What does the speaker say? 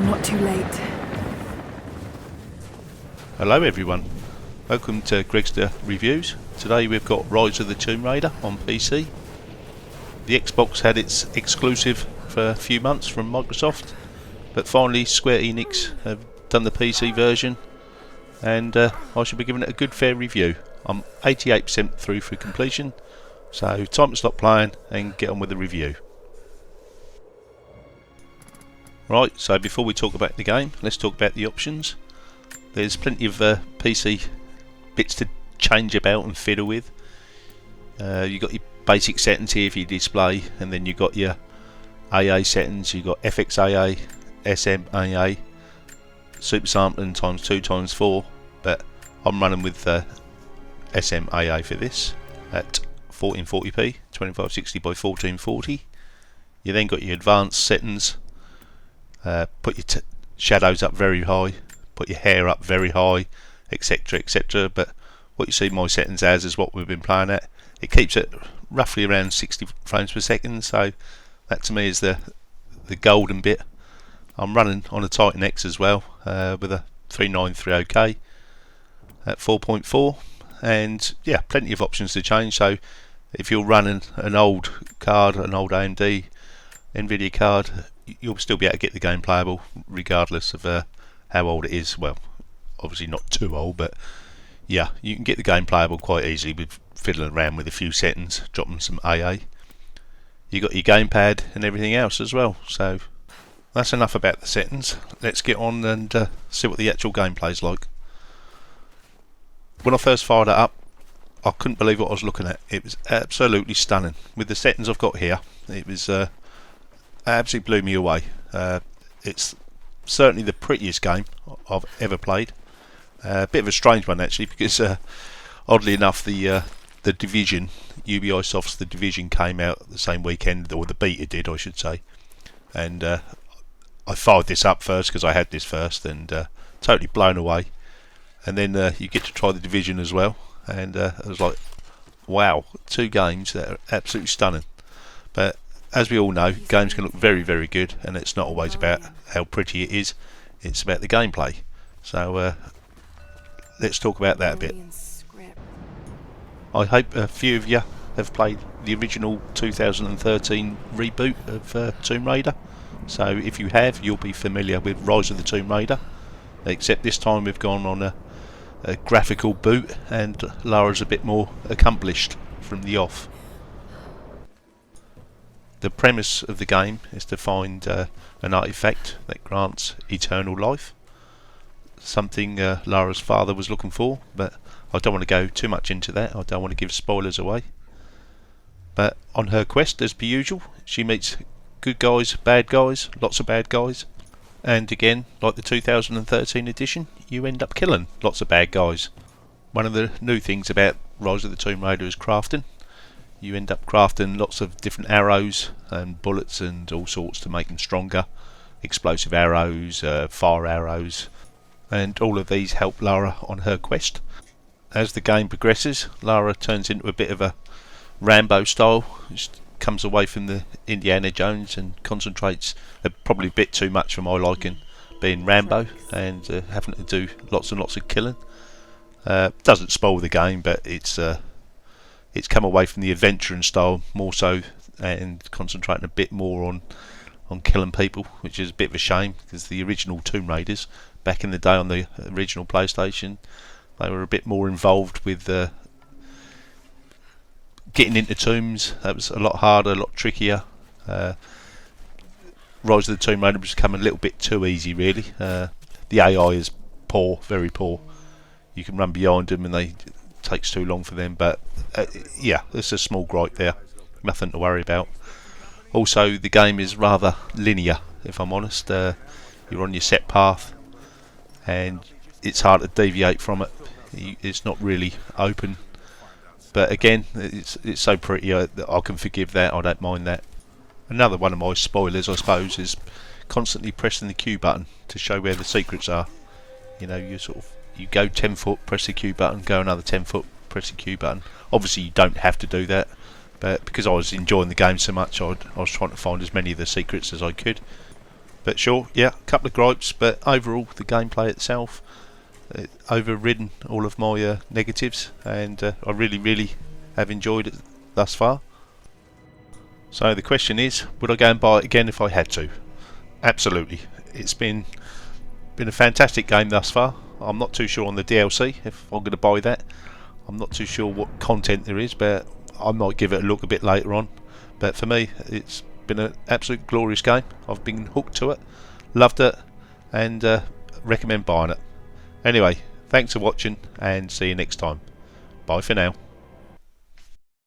I'm not too late. Hello everyone, welcome to Gregster Reviews. Today we've got Rise of the Tomb Raider on PC. The Xbox had its exclusive for a few months from Microsoft, but finally Square Enix have done the PC version, and I should be giving it a good fair review. I'm 88% through for completion, so time to stop playing and get on with the review. Right, so before we talk about the game, let's talk about the options. There's plenty of PC bits to change about and fiddle with. You've got your basic settings here for your display, and then you've got your AA settings. You've got FXAA, SMAA, super sampling times 2 times 4, but I'm running with SMAA for this at 1440p, 2560 by 1440. You then got your advanced settings. Put your shadows up very high, put your hair up very high, etc, etc. But what you see my settings as is what we've been playing at. It keeps it roughly around 60 frames per second, so that to me is the golden bit. I'm running on a Titan X as well, with a 3930K at 4.4, and yeah, plenty of options to change. So if you're running an old card, an old AMD Nvidia card, you'll still be able to get the game playable regardless of how old it is. Well, obviously not too old, but yeah, you can get the game playable quite easily with fiddling around with a few settings, dropping some AA. You got your gamepad and everything else as well. So that's enough about the settings. Let's get on and see what the actual gameplay's like. When I first fired it up, I couldn't believe what I was looking at. It was absolutely stunning. With the settings I've got here, it was absolutely blew me away. It's certainly the prettiest game I've ever played. A bit of a strange one actually, because oddly enough the Division, Ubisoft's The Division came out the same weekend, or the beta did I should say, and I fired this up first because I had this first, and totally blown away. And then you get to try The Division as well, and I was like, wow, 2 games that are absolutely stunning. But as we all know, games can look very, very good, and it's not always about how pretty it is, it's about the gameplay. So let's talk about that a bit. I hope a few of you have played the original 2013 reboot of Tomb Raider. So if you have, you'll be familiar with Rise of the Tomb Raider, except this time we've gone on a graphical boot, and Lara's a bit more accomplished from the off. The premise of the game is to find an artifact that grants eternal life, something Lara's father was looking for, but I don't want to go too much into that. I don't want to give spoilers away. But on her quest, as per usual, she meets good guys, bad guys, lots of bad guys, and again, like the 2013 edition, you end up killing lots of bad guys. One of the new things about Rise of the Tomb Raider is crafting. You end up crafting lots of different arrows and bullets and all sorts to make them stronger. Explosive arrows, fire arrows, and all of these help Lara on her quest. As the game progresses, Lara turns into a bit of a Rambo style. Just comes away from the Indiana Jones and concentrates, probably a bit too much for my liking, being Rambo and having to do lots and lots of killing. Doesn't spoil the game, but it's come away from the adventuring style more so, and concentrating a bit more on killing people, which is a bit of a shame, because the original Tomb Raiders back in the day on the original PlayStation, they were a bit more involved with getting into tombs. That was a lot harder, a lot trickier. Rise of the Tomb Raider has become a little bit too easy really. The AI is poor, very poor. You can run behind them and it takes too long for them, but yeah, there's a small gripe there, nothing to worry about. Also, the game is rather linear, if I'm honest. You're on your set path and it's hard to deviate from it. It's not really open, but again, it's so pretty that I can forgive that. I don't mind that. Another one of my spoilers, I suppose, is constantly pressing the Q button to show where the secrets are. You know, you go 10 foot, press the Q button, go another 10 foot, press the Q button. Obviously you don't have to do that, but because I was enjoying the game so much, I was trying to find as many of the secrets as I could. But sure, yeah, a couple of gripes, but overall the gameplay itself overridden all of my negatives, and I really have enjoyed it thus far. So the question is, would I go and buy it again if I had to? Absolutely. It's been a fantastic game thus far. I'm not too sure on the DLC if I'm going to buy that. I'm not too sure what content there is, but I might give it a look a bit later on. But for me, it's been an absolute glorious game. I've been hooked to it, loved it, and recommend buying it. Anyway, thanks for watching, and see you next time. Bye for now.